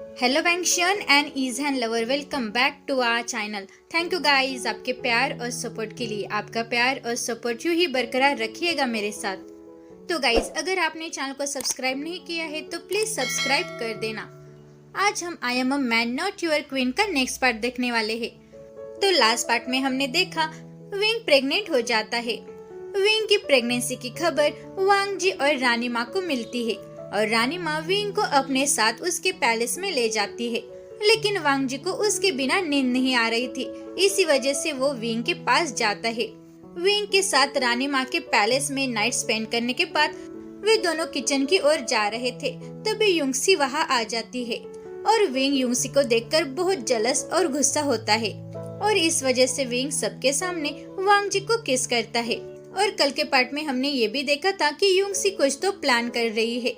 Hello वेंक्शन and ईजहन lover, welcome back to our channel. Thank you guys आपके प्यार और सपोर्ट के लिए। आपका प्यार और सपोर्ट यूं ही बरकरार रखिएगा मेरे साथ। तो गाइस, अगर आपने चैनल को सब्सक्राइब नहीं किया है तो प्लीज सब्सक्राइब कर देना। आज हम I am a man not your queen का नेक्स्ट पार्ट देखने वाले हैं। तो लास्ट पार्ट में हमने देखा विंग प्रेग्नेंट हो जाता है। विंग की प्रेगनेंसी की खबर वांग जी और रानी माँ को मिलती है और रानी माँ विंग को अपने साथ उसके पैलेस में ले जाती है। लेकिन वांग जी को उसके बिना नींद नहीं आ रही थी, इसी वजह से वो विंग के पास जाता है। विंग के साथ रानी माँ के पैलेस में नाइट स्पेंड करने के बाद वे दोनों किचन की ओर जा रहे थे, तभी युंगसी वहाँ आ जाती है और विंग युंगसी को देखकर बहुत जलस और गुस्सा होता है और इस वजह से विंग सबके सामने वांग जी को किस करता है। और कल के पार्ट में हमने ये भी देखा था कि युंगसी कुछ तो प्लान कर रही है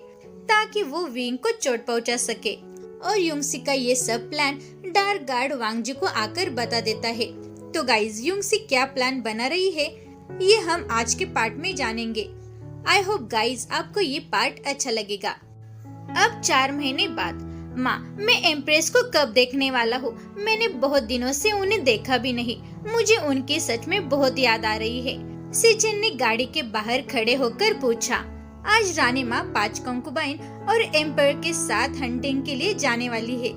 ताकि वो विंग को चोट पहुंचा सके और युंगसी का ये सब प्लान डार्क गार्ड वांग जी को आकर बता देता है। तो गाइज, युंगसी क्या प्लान बना रही है ये हम आज के पार्ट में जानेंगे। आई होप गाइज आपको ये पार्ट अच्छा लगेगा। अब 4 महीने बाद माँ, मैं एम्प्रेस को कब देखने वाला हूँ? मैंने बहुत दिनों से उन्हें देखा भी नहीं। मुझे उनकी सच में बहुत याद आ रही है। सिचन ने गाड़ी के बाहर खड़े होकर पूछा। आज रानी माँ 5 कंकुबाइन और एम्पर के साथ हंटिंग के लिए जाने वाली है।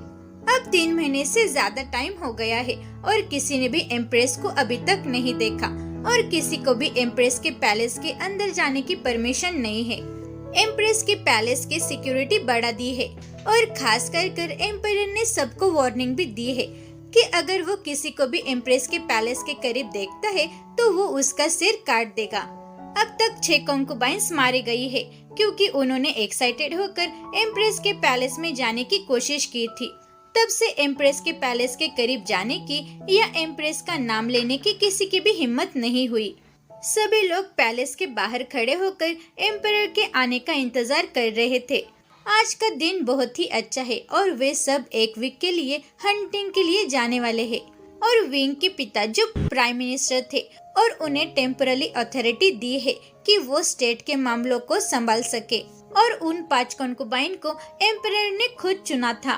अब 3 महीने से ज्यादा टाइम हो गया है और किसी ने भी एम्प्रेस को अभी तक नहीं देखा और किसी को भी एम्प्रेस के पैलेस के अंदर जाने की परमिशन नहीं है। एम्प्रेस के पैलेस की सिक्योरिटी बढ़ा दी है और खास कर एम्परर ने सबको वार्निंग भी दी है कि अगर वो किसी को भी एम्प्रेस के पैलेस के करीब देखता है तो वो उसका सिर काट देगा। अब तक 6 कंकुबाइन्स मारी गई है क्योंकि उन्होंने एक्साइटेड होकर एम्प्रेस के पैलेस में जाने की कोशिश की थी। तब से एम्प्रेस के पैलेस के करीब जाने की या एम्प्रेस का नाम लेने की किसी की भी हिम्मत नहीं हुई। सभी लोग पैलेस के बाहर खड़े होकर एम्परर के आने का इंतजार कर रहे थे। आज का दिन बहुत ही अच्छा है और वे सब एक वीक के लिए हंटिंग के लिए जाने वाले हैं। और विंग के पिता जो प्राइम मिनिस्टर थे और उन्हें टेम्पररी अथॉरिटी दी है कि वो स्टेट के मामलों को संभाल सके। और उन 5 कंकुबाइन को एम्परर ने खुद चुना था।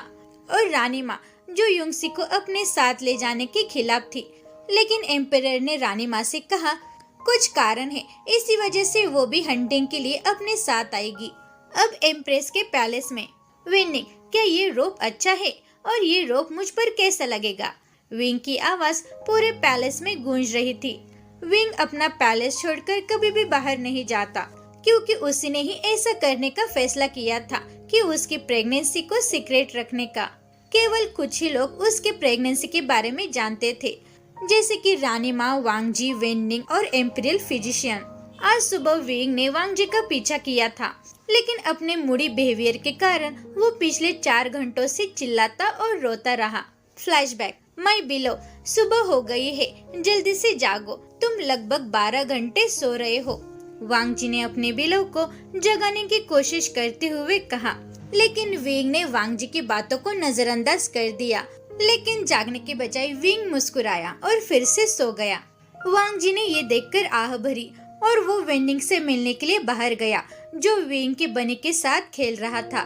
और रानी माँ जो युंगसी को अपने साथ ले जाने के खिलाफ थी, लेकिन एम्परर ने रानी माँ से कहा कुछ कारण है, इसी वजह से वो भी हंटिंग के लिए अपने साथ आएगी। अब एम्प्रेस के पैलेस में विनिंग, क्या ये रोप अच्छा है और ये रोप मुझ पर कैसा लगेगा? विंग की आवाज पूरे पैलेस में गूंज रही थी। विंग अपना पैलेस छोड़कर कभी भी बाहर नहीं जाता क्योंकि उसने ही ऐसा करने का फैसला किया था कि उसकी प्रेगनेंसी को सीक्रेट रखने का। केवल कुछ ही लोग उसके प्रेगनेंसी के बारे में जानते थे, जैसे कि रानी माँ, वांग जी, वेनिंग और एम्पीरियल फिजिशियन। आज सुबह विंग ने वांग जी का पीछा किया था, लेकिन अपने मूडी बिहेवियर के कारण वो पिछले 4 घंटों से चिल्लाता और रोता रहा। फ्लैशबैक, माय बिलो, सुबह हो गई है, जल्दी से जागो, तुम लगभग 12 घंटे सो रहे हो। वांग जी ने अपने बिलो को जगाने की कोशिश करते हुए कहा, लेकिन विंग ने वांग जी की बातों को नजरअंदाज कर दिया। लेकिन जागने के बजाय विंग मुस्कुराया और फिर से सो गया। वांग जी ने ये देखकर आह भरी और वो वेनिंग से मिलने के लिए बाहर गया जो विंग के बनी के साथ खेल रहा था।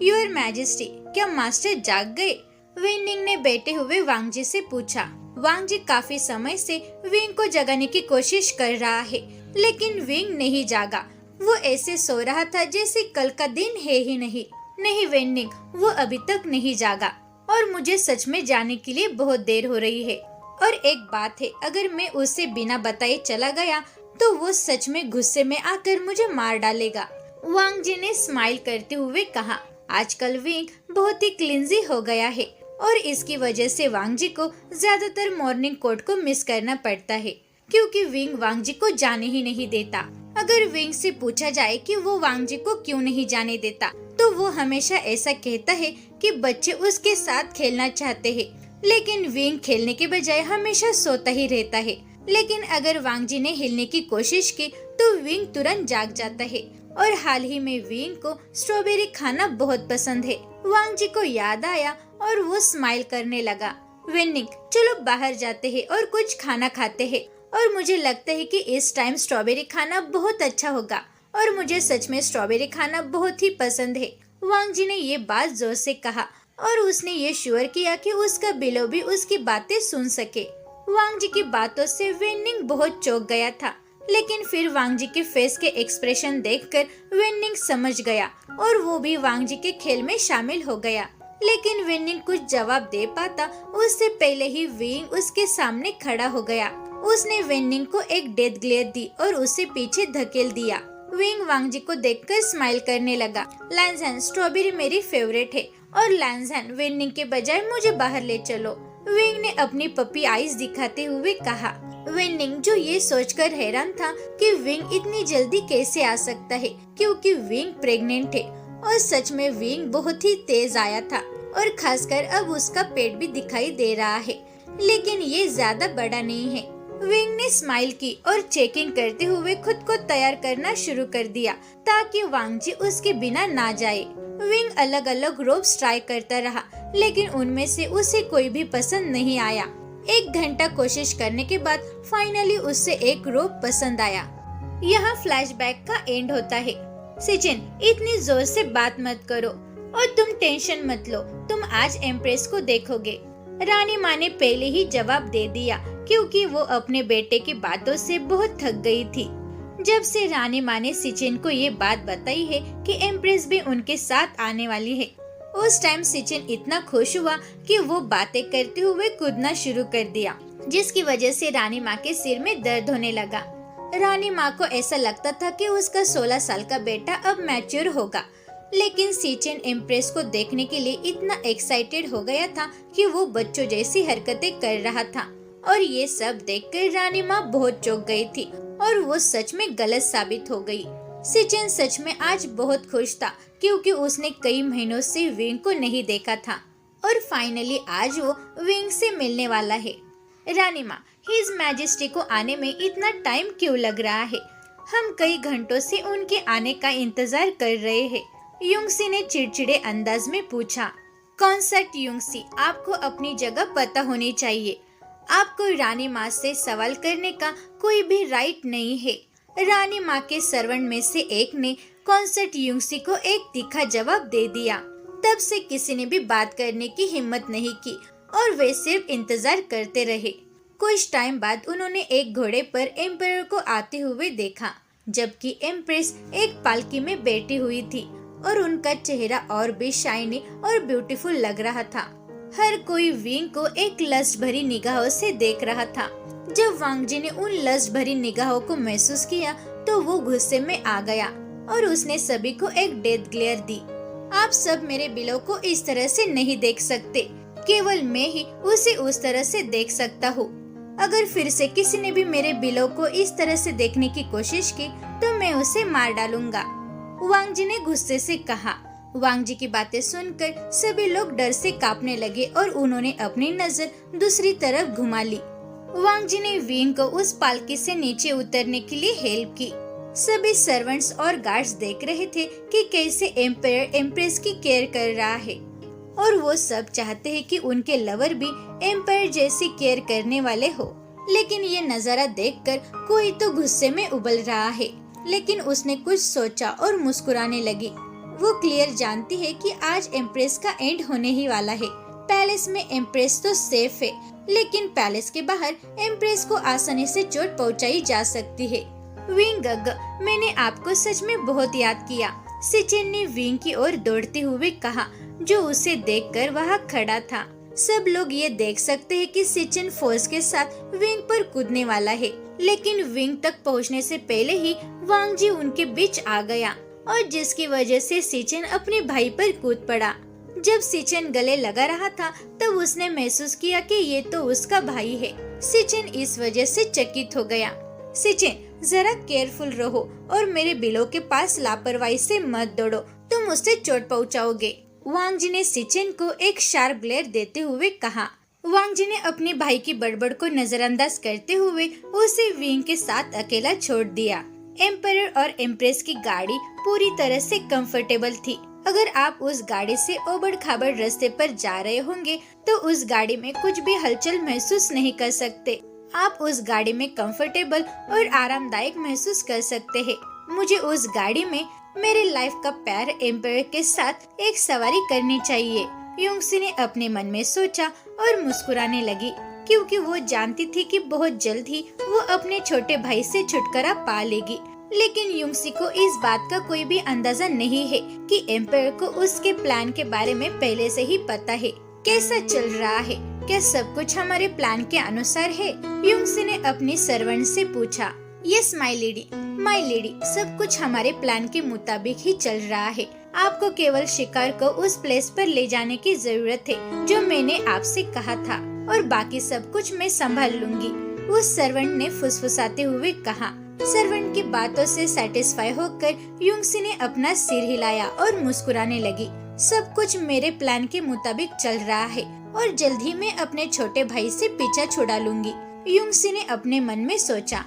योर मैजेस्टी, क्या मास्टर जाग गए? वेनिंग ने बैठे हुए वांग जी से पूछा। वांग जी काफी समय से विंग को जगाने की कोशिश कर रहा है, लेकिन विंग नहीं जागा। वो ऐसे सो रहा था जैसे कल का दिन है ही नहीं। नहीं वेनिंग, वो अभी तक नहीं जागा और मुझे सच में जाने के लिए बहुत देर हो रही है। और एक बात है, अगर मैं उसे बिना बताए चला गया तो वो सच में गुस्से में आकर मुझे मार डालेगा। वांग जी ने स्माइल करते हुए कहा, आजकल विंग बहुत ही क्लिंजी हो गया है और इसकी वजह से वांग जी को ज्यादातर मॉर्निंग कोर्ट को मिस करना पड़ता है क्योंकि विंग वांग जी को जाने ही नहीं देता। अगर विंग से पूछा जाए कि वो वांग जी को क्यों नहीं जाने देता तो वो हमेशा ऐसा कहता है कि बच्चे उसके साथ खेलना चाहते हैं, लेकिन विंग खेलने के बजाय हमेशा सोता ही रहता है। लेकिन अगर वांग जी ने हिलने की कोशिश की तो विंग तुरंत जाग जाता है। और हाल ही में विंग को स्ट्रॉबेरी खाना बहुत पसंद है। वांग जी को याद आया और वो स्माइल करने लगा। विनिंग, चलो बाहर जाते हैं और कुछ खाना खाते हैं। और मुझे लगता है कि इस टाइम स्ट्रॉबेरी खाना बहुत अच्छा होगा और मुझे सच में स्ट्रॉबेरी खाना बहुत ही पसंद है। वांग जी ने ये बात जोर से कहा और उसने ये श्योर किया कि उसका बिलो भी उसकी बातें सुन सके। वांग जी की बातों से वेन्निंग बहुत चौंक गया था, लेकिन फिर वांग जी के फेस के एक्सप्रेशन देखकर वेन्निंग समझ गया और वो भी वांग जी के खेल में शामिल हो गया। लेकिन वेन्निंग कुछ जवाब दे पाता उससे पहले ही विंग उसके सामने खड़ा हो गया। उसने वेन्निंग को एक डेथ ग्लेयर दी और उसे पीछे धकेल दिया। विंग वांग जी को देखकर स्माइल करने लगा। लैंजन, स्ट्रॉबेरी मेरी फेवरेट है और लैंजन, वेन्निंग के बजाय मुझे बाहर ले चलो। विंग ने अपनी पपी आईज दिखाते हुए कहा। वेन्निंग, जो ये सोचकर हैरान था कि विंग इतनी जल्दी कैसे आ सकता है, क्योंकि विंग प्रेग्नेंट है और सच में विंग बहुत ही तेज आया था और खासकर अब उसका पेट भी दिखाई दे रहा है, लेकिन ये ज्यादा बड़ा नहीं है। विंग ने स्माइल की और चेकिंग करते हुए खुद को तैयार करना शुरू कर दिया ताकि वांग जी उसके बिना ना जाए। विंग अलग अलग रोप्स ट्राई करता रहा, लेकिन उनमें से उसे कोई भी पसंद नहीं आया। 1 घंटा कोशिश करने के बाद फाइनली उसे एक रोप पसंद आया। यहाँ फ्लैशबैक का एंड होता है। सिचिन, इतनी जोर से बात मत करो और तुम टेंशन मत लो, तुम आज एम्प्रेस को देखोगे। रानी माँ ने पहले ही जवाब दे दिया क्योंकि वो अपने बेटे की बातों से बहुत थक गई थी। जब से रानी माँ ने सिचिन को ये बात बताई है कि एम्प्रेस भी उनके साथ आने वाली है, उस टाइम सिचिन इतना खुश हुआ कि वो बातें करते हुए कूदना शुरू कर दिया, जिसकी वजह से रानी माँ के सिर में दर्द होने लगा। रानी माँ को ऐसा लगता था कि उसका 16 साल का बेटा अब मैच्योर होगा, लेकिन सिचिन एम्प्रेस को देखने के लिए इतना एक्साइटेड हो गया था कि वो बच्चों जैसी हरकतें कर रहा था और ये सब देखकर रानी माँ बहुत चौंक गई थी और वो सच में गलत साबित हो गई। सिचिन सच में आज बहुत खुश था क्योंकि उसने कई महीनों से विंग को नहीं देखा था और फाइनली आज वो विंग से मिलने वाला है। रानी माँ, हिज मैजेस्टी को आने में इतना टाइम क्यों लग रहा है? हम कई घंटों से उनके आने का इंतजार कर रहे हैं, युंगसी ने चिड़चिड़े अंदाज में पूछा। कॉन्सर्ट युंगसी, आपको अपनी जगह पता होनी चाहिए। आपको रानी माँ से सवाल करने का कोई भी राइट नहीं है। रानी माँ के सर्वेंट में से एक ने कॉन्सर्ट युंगसी को एक तीखा जवाब दे दिया। तब से किसी ने भी बात करने की हिम्मत नहीं की और वे सिर्फ इंतजार करते रहे। कुछ टाइम बाद उन्होंने एक घोड़े पर एम्परर को आते हुए देखा, जबकि एम्प्रेस एक पालकी में बैठी हुई थी और उनका चेहरा और भी शाइनी और ब्यूटीफुल लग रहा था। हर कोई विंग को एक लस्ट भरी निगाहों से देख रहा था। जब वांग जी ने उन लस्ट भरी निगाहों को महसूस किया तो वो गुस्से में आ गया और उसने सभी को एक डेथ ग्लेयर दी। आप सब मेरे बिलो को इस तरह से नहीं देख सकते, केवल मैं ही उसे उस तरह से देख सकता हूँ। अगर फिर से किसी ने भी मेरे बिलो को इस तरह से देखने की कोशिश की तो मैं उसे मार डालूंगा, वांग जी ने गुस्से से कहा। वांग जी की बातें सुनकर सभी लोग डर से कांपने लगे और उन्होंने अपनी नजर दूसरी तरफ घुमा ली। वांग जी ने विंग को उस पालकी से नीचे उतरने के लिए हेल्प की। सभी सर्वेंट्स और गार्ड्स देख रहे थे कि कैसे एम्पायर एम्प्रेस की केयर कर रहा है और वो सब चाहते हैं कि उनके लवर भी एम्पायर जैसी केयर करने वाले हो। लेकिन ये नजारा देखकर कोई तो गुस्से में उबल रहा है, लेकिन उसने कुछ सोचा और मुस्कुराने लगी। वो क्लियर जानती है कि आज एम्प्रेस का एंड होने ही वाला है। पैलेस में एम्प्रेस तो सेफ है, लेकिन पैलेस के बाहर एम्प्रेस को आसानी से चोट पहुंचाई जा सकती है। विंग गग, मैंने आपको सच में बहुत याद किया, सिचिन ने विंग की ओर दौड़ते हुए कहा, जो उसे देखकर वहाँ खड़ा था। सब लोग ये देख सकते हैं कि सिचिन फोर्स के साथ विंग पर कूदने वाला है, लेकिन विंग तक पहुँचने से पहले ही वांग जी उनके बीच आ गया और जिसकी वजह से सिचिन अपने भाई पर कूद पड़ा। जब सिचिन गले लगा रहा था तब उसने महसूस किया कि ये तो उसका भाई है। सिचिन इस वजह से चकित हो गया। सिचिन, जरा केयरफुल रहो और मेरे बिलो के पास लापरवाही से मत दौड़ो, तुम उससे चोट पहुंचाओगे, वांग जी ने सिचिन को एक शार्प ग्लेयर देते हुए कहा। वांग जी ने अपने भाई की बड़बड़ को नजरअंदाज करते हुए उसे विंग के साथ अकेला छोड़ दिया। एम्परर और एम्प्रेस की गाड़ी पूरी तरह से कंफर्टेबल थी। अगर आप उस गाड़ी से ओबड़ खाबड़ रास्ते पर जा रहे होंगे तो उस गाड़ी में कुछ भी हलचल महसूस नहीं कर सकते। आप उस गाड़ी में कंफर्टेबल और आरामदायक महसूस कर सकते हैं। मुझे उस गाड़ी में मेरे लाइफ का प्यार एम्परर के साथ एक सवारी करनी चाहिए, युंगसी ने अपने मन में सोचा और मुस्कुराने लगी, क्योंकि वो जानती थी कि बहुत जल्द ही वो अपने छोटे भाई से छुटकारा पा लेगी। लेकिन युंगसी को इस बात का कोई भी अंदाजा नहीं है कि एम्पायर को उसके प्लान के बारे में पहले से ही पता है। कैसा चल रहा है? क्या सब कुछ हमारे प्लान के अनुसार है? युंगसी ने अपनी सर्वेंट से पूछा। यस माय लेडी, सब कुछ हमारे प्लान के मुताबिक ही चल रहा है। आपको केवल शिकार को उस प्लेस पर ले जाने की जरूरत है जो मैंने आपसे कहा था, और बाकी सब कुछ मैं संभाल लूंगी, उस सर्वेंट ने फुसफुसाते हुए कहा। सर्वेंट की बातों से सैटिस्फाई होकर युंगसी ने अपना सिर हिलाया और मुस्कुराने लगी। सब कुछ मेरे प्लान के मुताबिक चल रहा है और जल्द ही मैं अपने छोटे भाई से पीछा छुड़ा लूंगी, युंगसी ने अपने मन में सोचा।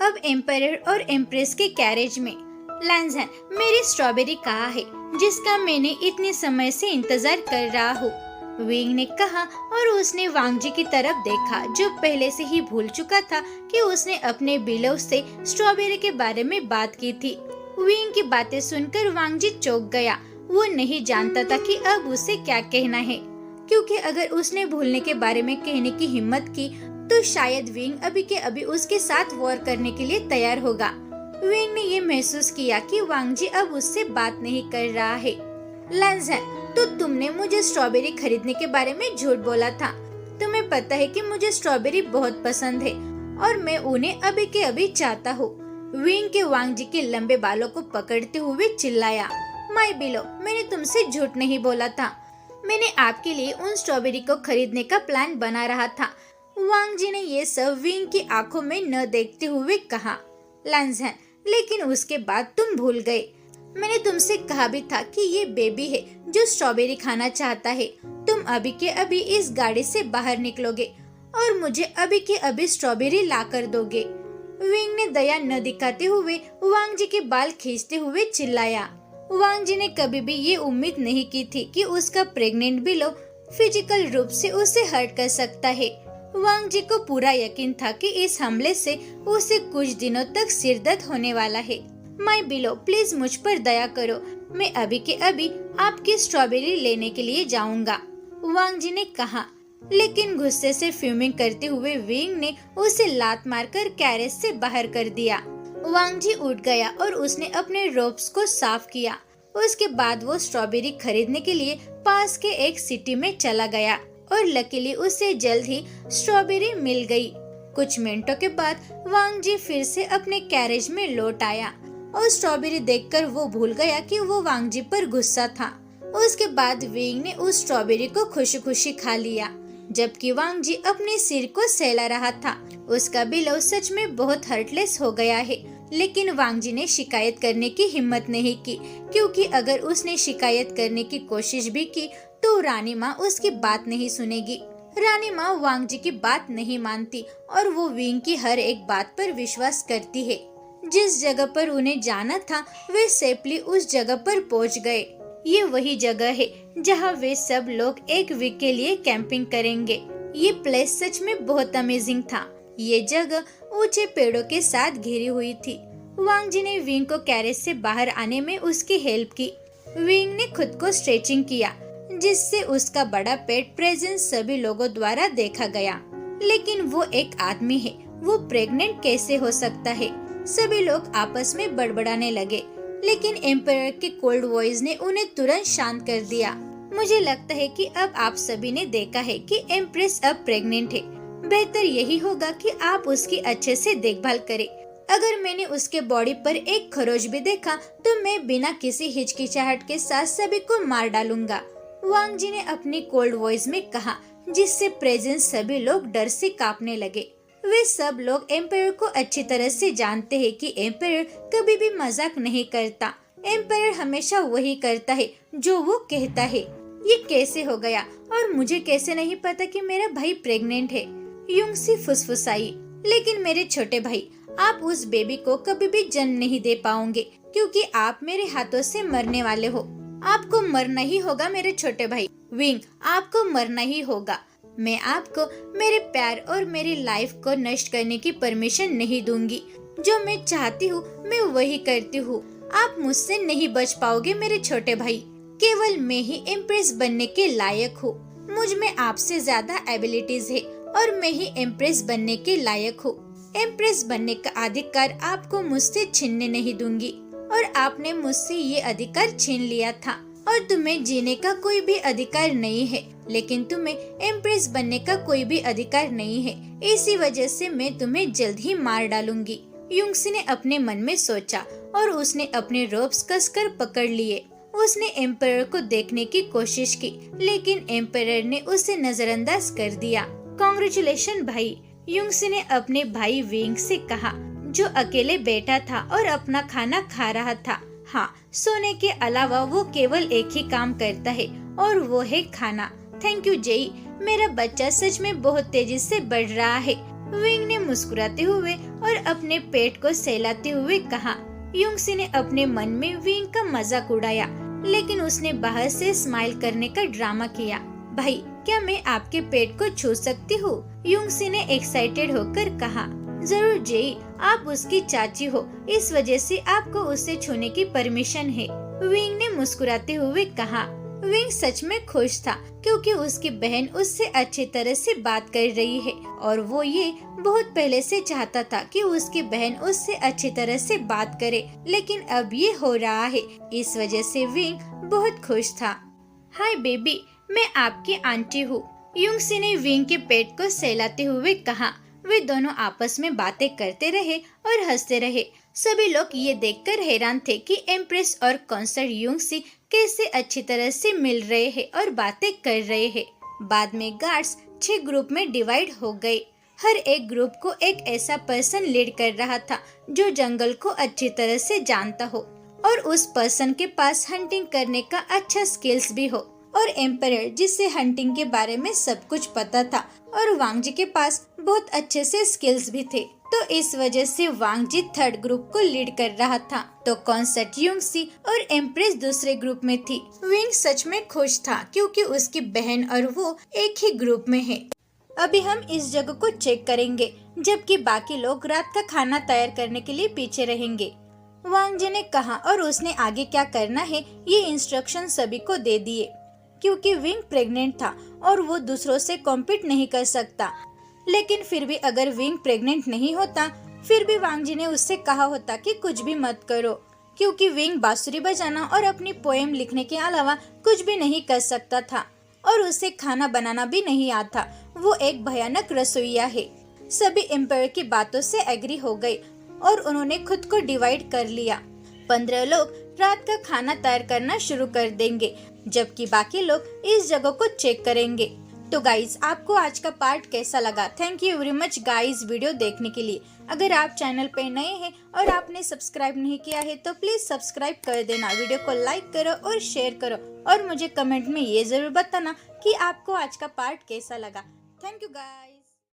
अब एम्पायर और एम्प्रेस के कैरेज में। लैंज़न, मेरी स्ट्रॉबेरी कहाँ है जिसका मैंने इतने समय से इंतजार कर रहा हूँ, विंग ने कहा, और उसने वांग जी की तरफ देखा जो पहले से ही भूल चुका था कि उसने अपने बिलो से स्ट्रॉबेरी के बारे में बात की थी। विंग की बातें सुनकर वांग जी चौंक गया। वो नहीं जानता था कि अब उसे क्या कहना है, क्योंकि अगर उसने भूलने के बारे में कहने की हिम्मत की तो शायद विंग अभी के अभी उसके साथ वॉर करने के लिए तैयार होगा। विंग ने ये महसूस किया कि वांग जी अब उससे बात नहीं कर रहा है। लैंज़न, तो तुमने मुझे स्ट्रॉबेरी खरीदने के बारे में झूठ बोला था। तुम्हें पता है कि मुझे स्ट्रॉबेरी बहुत पसंद है और मैं उन्हें अभी के अभी चाहता हूँ, विंग के वांग जी के लंबे बालों को पकड़ते हुए चिल्लाया। माय बिलो, मैंने तुमसे झूठ नहीं बोला था। मैंने आपके लिए उन स्ट्रॉबेरी को खरीदने का प्लान बना रहा था। वांग जी ने ये सब विंग की आंखों में न देखते हुए कहा। लैंज़न, लेकिन उसके बाद तुम भूल गए। मैंने तुमसे कहा भी था कि ये बेबी है जो स्ट्रॉबेरी खाना चाहता है। तुम अभी के अभी इस गाड़ी से बाहर निकलोगे और मुझे अभी के अभी स्ट्रॉबेरी ला कर दोगे। विंग ने दया न दिखाते हुए वांग जी के बाल खींचते हुए चिल्लाया। वांग जी ने कभी भी ये उम्मीद नहीं की थी कि उसका प्रेग्नेंट बिलो फिजिकल रूप से उसे हर्ट कर सकता है। वांग जी को पूरा यकीन था कि इस हमले से उसे कुछ दिनों तक सिरदर्द होने वाला है। माय बिलो, प्लीज मुझ पर दया करो, मैं अभी के अभी आपकी स्ट्रॉबेरी लेने के लिए जाऊंगा, वांग जी ने कहा। लेकिन गुस्से से फ्यूमिंग करते हुए विंग ने उसे लात मारकर कैरेज से बाहर कर दिया। वांग जी उठ गया और उसने अपने रोब्स को साफ किया। उसके बाद वो स्ट्रॉबेरी खरीदने के लिए पास के एक सिटी में चला गया और लकीली उसे जल्द ही स्ट्रॉबेरी मिल गई। कुछ मिनटों के बाद वांग जी फिर से अपने कैरेज में लौट आया और स्ट्रॉबेरी देखकर वो भूल गया कि वो वांग जी पर गुस्सा था। उसके बाद विंग ने उस स्ट्रॉबेरी को खुशी खुशी खा लिया, जबकि वांग जी अपने सिर को सहला रहा था। उसका बिलो सच में बहुत हर्टलेस हो गया है, लेकिन वांग जी ने शिकायत करने की हिम्मत नहीं की, क्योंकि अगर उसने शिकायत करने की कोशिश भी की तो रानी माँ उसकी बात नहीं सुनेगी। रानी माँ वांग जी की बात नहीं मानती और वो विंग की हर एक बात पर विश्वास करती है। जिस जगह पर उन्हें जाना था वे सेफली उस जगह पर पहुंच गए। ये वही जगह है जहां वे सब लोग एक वीक के लिए कैंपिंग करेंगे। ये प्लेस सच में बहुत अमेजिंग था। ये जगह ऊंचे पेड़ों के साथ घिरी हुई थी। वांग जी ने विंग को कैरेज से बाहर आने में उसकी हेल्प की। विंग ने खुद को स्ट्रेचिंग किया, जिससे उसका बड़ा पेट प्रेजेंस सभी लोगों द्वारा देखा गया। लेकिन वो एक आदमी है, वो प्रेग्नेंट कैसे हो सकता है? सभी लोग आपस में बड़बड़ाने लगे, लेकिन एम्पायर के कोल्ड वॉइस ने उन्हें तुरंत शांत कर दिया। मुझे लगता है कि अब आप सभी ने देखा है कि एम्प्रेस अब प्रेग्नेंट है। बेहतर यही होगा कि आप उसकी अच्छे से देखभाल करें। अगर मैंने उसके बॉडी पर एक खरोच भी देखा तो मैं बिना किसी हिचकिचाहट के साथ सभी को मार डालूंगा, वांग जी ने अपनी कोल्ड वॉइस में कहा, जिससे प्रेजेंस सभी लोग डर से कांपने लगे। वे सब लोग एम्पायर को अच्छी तरह से जानते हैं कि एम्पायर कभी भी मजाक नहीं करता। एम्पायर हमेशा वही करता है जो वो कहता है। ये कैसे हो गया और मुझे कैसे नहीं पता कि मेरा भाई प्रेग्नेंट है? युंगसी फुसफुसाई। लेकिन मेरे छोटे भाई, आप उस बेबी को कभी भी जन्म नहीं दे पाओगे, क्योंकि आप मेरे हाथों से मरने वाले हो। आपको मरना ही होगा मेरे छोटे भाई। विंग, आपको मरना ही होगा। मैं आपको मेरे प्यार और मेरी लाइफ को नष्ट करने की परमिशन नहीं दूंगी। जो मैं चाहती हूँ मैं वही करती हूँ। आप मुझसे नहीं बच पाओगे मेरे छोटे भाई। केवल मैं ही एम्प्रेस बनने के लायक हूँ। मुझ में आपसे ज्यादा एबिलिटीज है और मैं ही एम्प्रेस बनने के लायक हूँ। एम्प्रेस बनने का अधिकार आपको मुझसे छीनने नहीं दूंगी और आपने मुझसे ये अधिकार छीन लिया था और तुम्हें जीने का कोई भी अधिकार नहीं है, लेकिन तुम्हें एम्प्रेस बनने का कोई भी अधिकार नहीं है। इसी वजह से मैं तुम्हें जल्द ही मार डालूंगी। युंगसी ने अपने मन में सोचा और उसने अपने रोप्स कसकर पकड़ लिए। उसने एम्परर को देखने की कोशिश की, लेकिन एम्परर ने उसे नजरअंदाज कर दिया। कांग्रेचुलेशन भाई, युंगसी ने अपने भाई विंग से कहा, जो अकेले बैठा था और अपना खाना खा रहा था। हाँ, सोने के अलावा वो केवल एक ही काम करता है और वो है खाना। थैंक यू जेई, मेरा बच्चा सच में बहुत तेजी से बढ़ रहा है। विंग ने मुस्कुराते हुए और अपने पेट को सहलाते हुए कहा। युंगसी ने अपने मन में विंग का मजाक उड़ाया, लेकिन उसने बाहर से स्माइल करने का ड्रामा किया। भाई, क्या मैं आपके पेट को छू सकती हूँ? युंगसी ने एक्साइटेड होकर कहा। जरूर जेई, आप उसकी चाची हो, इस वजह से आपको उसे छूने की परमिशन है, विंग ने मुस्कुराते हुए कहा। विंग सच में खुश था क्योंकि उसकी बहन उससे अच्छी तरह से बात कर रही है और वो ये बहुत पहले से चाहता था कि उसकी बहन उससे अच्छी तरह से बात करे, लेकिन अब ये हो रहा है। इस वजह से विंग बहुत खुश था। हाय बेबी, मैं आपकी आंटी हूँ, युंगसी ने विंग के पेट को सहलाते हुए कहा। वे दोनों आपस में बातें करते रहे और हंसते रहे। सभी लोग ये देखकर हैरान थे कि एम्प्रेस और कॉन्सर्ट युंगसी कैसे अच्छी तरह से मिल रहे हैं और बातें कर रहे हैं। बाद में गार्ड्स 6 ग्रुप में डिवाइड हो गए। हर एक ग्रुप को एक ऐसा पर्सन लीड कर रहा था जो जंगल को अच्छी तरह से जानता हो और उस पर्सन के पास हंटिंग करने का अच्छा स्किल्स भी हो, और एम्परर जिससे हंटिंग के बारे में सब कुछ पता था और वांगजी के पास बहुत अच्छे से स्किल्स भी थे। तो इस वजह से वांगजी 3rd ग्रुप को लीड कर रहा था, तो कॉन्सर्ट युंगसी और एम्प्रेस दूसरे ग्रुप में थी। विंग सच में खुश था क्योंकि उसकी बहन और वो एक ही ग्रुप में है। अभी हम इस जगह को चेक करेंगे, जबकि बाकी लोग रात का खाना तैयार करने के लिए पीछे रहेंगे, वांगजी ने कहा, और उसने आगे क्या करना है ये इंस्ट्रक्शन सभी को दे दिए। क्योंकि विंग प्रेग्नेंट था और वो दूसरों से कॉम्पीट नहीं कर सकता, लेकिन फिर भी अगर विंग प्रेग्नेंट नहीं होता फिर भी वांगजी ने उससे कहा होता कि कुछ भी मत करो, क्योंकि विंग बांसुरी बजाना और अपनी पोएम लिखने के अलावा कुछ भी नहीं कर सकता था और उसे खाना बनाना भी नहीं आता। वो एक भयानक रसोइया है। सभी एम्पायर की बातों से एग्री हो गए और उन्होंने खुद को डिवाइड कर लिया। 15 लोग रात का खाना तैयार करना शुरू कर देंगे, जबकि बाकी लोग इस जगह को चेक करेंगे। तो गाइज, आपको आज का पार्ट कैसा लगा? Thank you very much guys video देखने के लिए। अगर आप चैनल पे नए हैं और आपने सब्सक्राइब नहीं किया है तो प्लीज सब्सक्राइब कर देना, वीडियो को लाइक करो और शेयर करो और मुझे कमेंट में ये जरूर बताना कि आपको आज का पार्ट कैसा लगा। Thank you guys.